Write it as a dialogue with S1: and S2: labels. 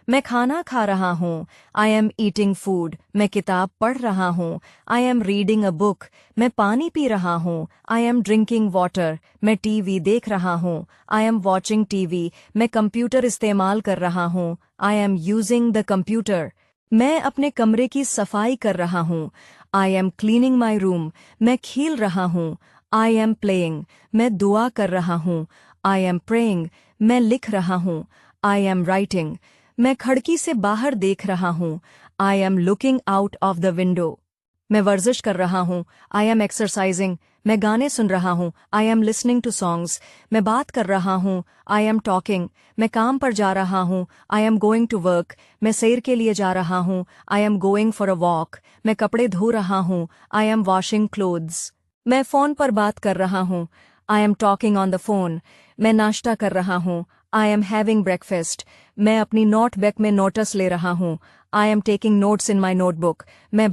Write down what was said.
S1: मैं खाना खा रहा हूँ। I am eating food. मैं किताब पढ़ रहा हूँ। I am reading a book. मैं पानी पी रहा हूँ। I am drinking water. मैं टीवी देख रहा हूँ। I am watching TV. मैं कंप्यूटर इस्तेमाल कर रहा हूँ। I am using the computer. मैं अपने कमरे की सफाई कर रहा हूँ। I M cleaning my room. मैं खेल रहा हूँ। I am playing. मैं दुआ कर रहा हूँ। I am praying. मैं लिख रहा हूँ। I am writing. मैं खिड़की से बाहर देख रहा हूँ। I am looking out of the window. मैं वर्जिश कर रहा हूँ। I am exercising. मैं गाने सुन रहा हूँ। I am listening to songs. मैं बात कर रहा हूँ। I am talking. मैं काम पर जा रहा हूँ। I am going to work. मैं सैर के लिए जा रहा हूँ। I am going for a walk. मैं कपड़े धो रहा हूँ। I M washing clothes. मैं फ़ोन पर बात कर रहा हूँ। I am talking on the phone. मैं नाश्ता कर रहा हूँ। I am having breakfast. मैं अपनी नोटबुक में नोट्स ले रहा हूँ। I am taking notes in my notebook. मैं